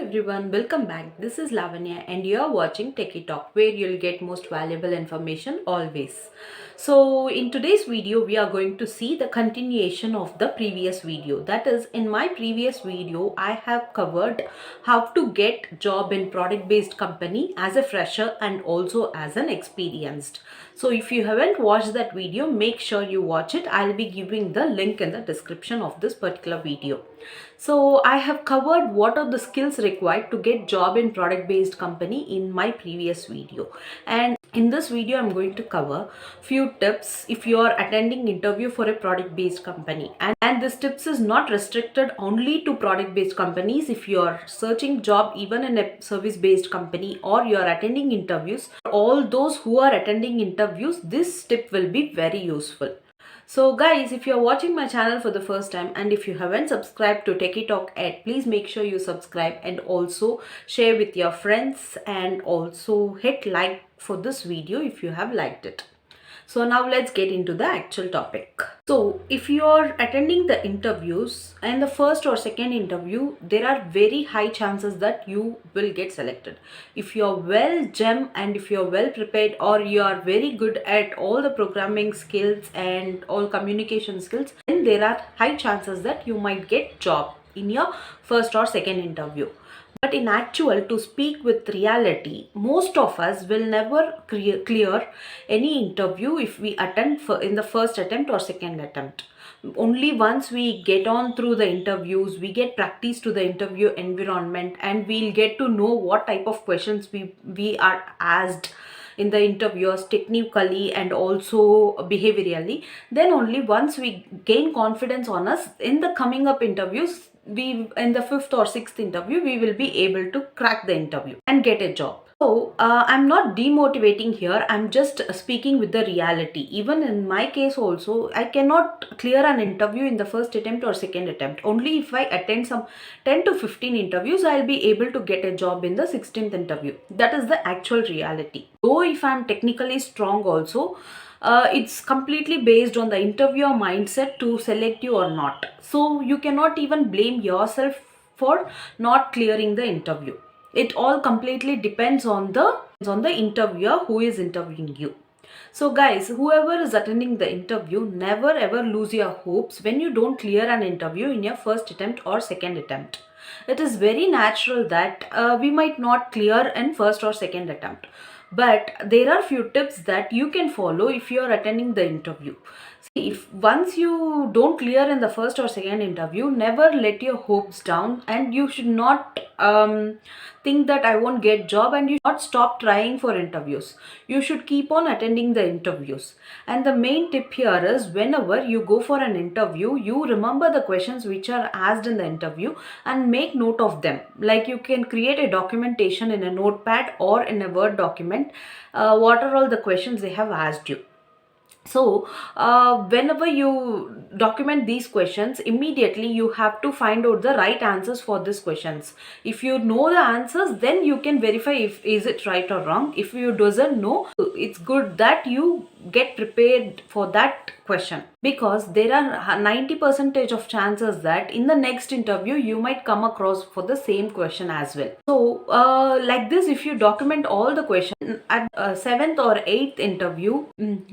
everyone, welcome back. This is Lavanya and you are watching Techie Talk, where you'll get most valuable information always. So in today's video we are going to see the continuation of the previous video. That is, in my previous video I have covered how to get job in product based company as a fresher and also as an experienced. So if you haven't watched that video, make sure you watch it. I'll be giving the link in the description of this particular video. So I have covered what are the skills required to get job in product based company in my previous video, and in this video I'm going to cover few tips if you are attending interview for a product based company, and this tips is not restricted only to product based companies. If you are searching job even in a service based company or you are attending interviews, all those who are attending interviews, this tip will be very useful. So guys, if you are watching my channel for the first time and if you haven't subscribed to Techie Talk yet, please make sure you subscribe and also share with your friends, and also hit like for this video if you have liked it. So now let's get into the actual topic. So if you are attending the interviews and the first or second interview, there are very high chances that you will get selected. If you are well gem and if you are well prepared, or you are very good at all the programming skills and all communication skills, then there are high chances that you might get job in your first or second interview. But in actual, to speak with reality, most of us will never clear any interview if we attend in the first attempt or second attempt. Only once we get on through the interviews, we get practice to the interview environment, and we'll get to know what type of questions we are asked in the interviews technically and also behaviorally. Then only once we gain confidence on us in the coming up interviews, we in the fifth or sixth interview we will be able to crack the interview and get a job. So I'm not demotivating here, I'm just speaking with the reality. Even in my case also, I cannot clear an interview in the first attempt or second attempt. Only if I attend some 10 to 15 interviews, I'll be able to get a job in the 16th interview. That is the actual reality. Though if I'm technically strong also, it's completely based on the interviewer mindset to select you or not. So you cannot even blame yourself for not clearing the interview. It all completely depends on the interviewer who is interviewing you. So guys, whoever is attending the interview, never ever lose your hopes when you don't clear an interview in your first attempt or second attempt. It is very natural that we might not clear in first or second attempt. But there are few tips that you can follow if you are attending the interview. See, if once you don't clear in the first or second interview, never let your hopes down, and you should not think that I won't get job, and you should not stop trying for interviews. You should keep on attending the interviews. And the main tip here is, whenever you go for an interview, you remember the questions which are asked in the interview and make note of them. Like, you can create a documentation in a notepad or in a Word document, what are all the questions they have asked you. So whenever you document these questions, immediately you have to find out the right answers for these questions. If you know the answers, then you can verify if is it right or wrong. If you doesn't know, it's good that you get prepared for that question, because there are 90% of chances that in the next interview you might come across for the same question as well. So like this, if you document all the questions at 7th or 8th interview,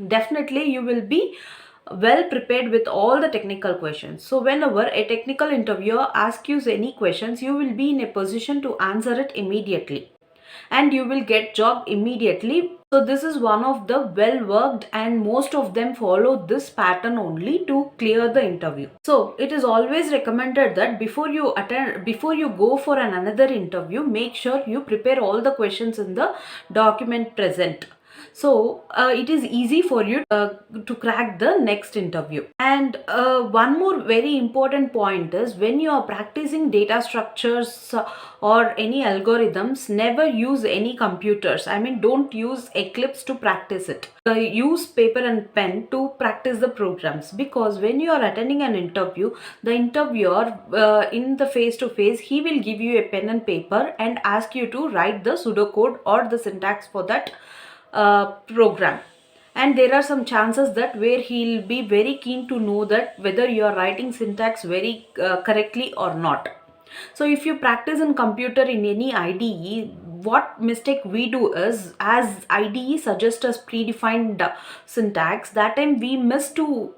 definitely you will be well prepared with all the technical questions. So whenever a technical interviewer asks you any questions, you will be in a position to answer it immediately, and you will get job immediately. So this is one of the well worked, and most of them follow this pattern only to clear the interview. So it is always recommended that before you go for another interview, make sure you prepare all the questions in the document present. So it is easy for you to crack the next interview. And one more very important point is, when you are practicing data structures or any algorithms, never use any computers. I mean, don't use Eclipse to practice it. Use paper and pen to practice the programs, because when you are attending an interview, the interviewer in the face to face, he will give you a pen and paper and ask you to write the pseudocode or the syntax for that program. And there are some chances that where he'll be very keen to know that whether you are writing syntax very correctly or not. So if you practice in computer in any IDE, what mistake we do is, as IDE suggests us predefined syntax, that time we miss to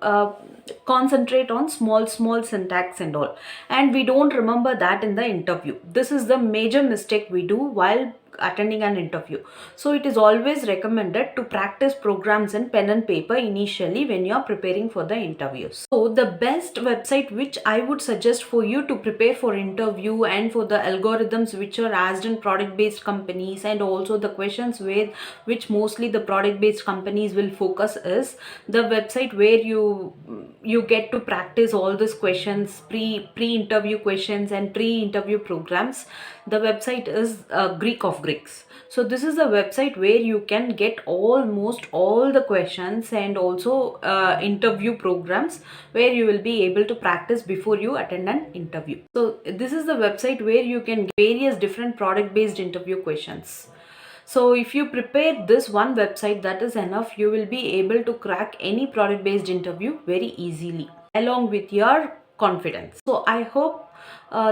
concentrate on small syntax and all, and we don't remember that in the interview. This is the major mistake we do while attending an interview. So it is always recommended to practice programs in pen and paper initially when you are preparing for the interviews. So the best website which I would suggest for you to prepare for interview and for the algorithms which are asked in product based companies, and also the questions where which mostly the product based companies will focus, is the website where you get to practice all these questions, pre interview questions and pre interview programs. The website is Greek of Greeks. So this is a website where you can get almost all the questions and also interview programs where you will be able to practice before you attend an interview. So this is the website where you can get various different product based interview questions. So if you prepare this one website, that is enough. You will be able to crack any product based interview very easily along with your confidence. So I hope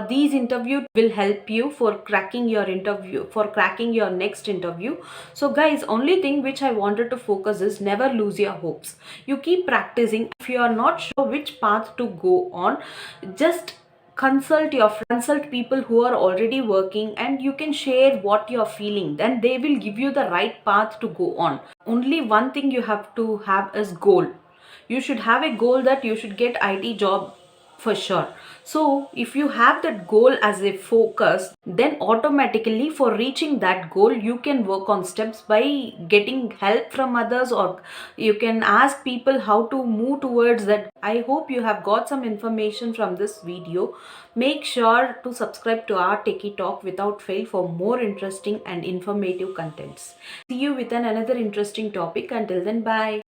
these interviews will help you for cracking your interview, for cracking your next interview. So guys, only thing which I wanted to focus is never lose your hopes. You keep practicing. If you are not sure which path to go on, just consult people who are already working, and you can share what you're feeling, then they will give you the right path to go on. Only one thing you have to have is goal. You should have a goal that you should get IT job for sure. So if you have that goal as a focus, then automatically for reaching that goal you can work on steps by getting help from others, or you can ask people how to move towards that. I hope you have got some information from this video. Make sure to subscribe to our Techie Talk without fail for more interesting and informative contents. See you with another interesting topic. Until then, bye.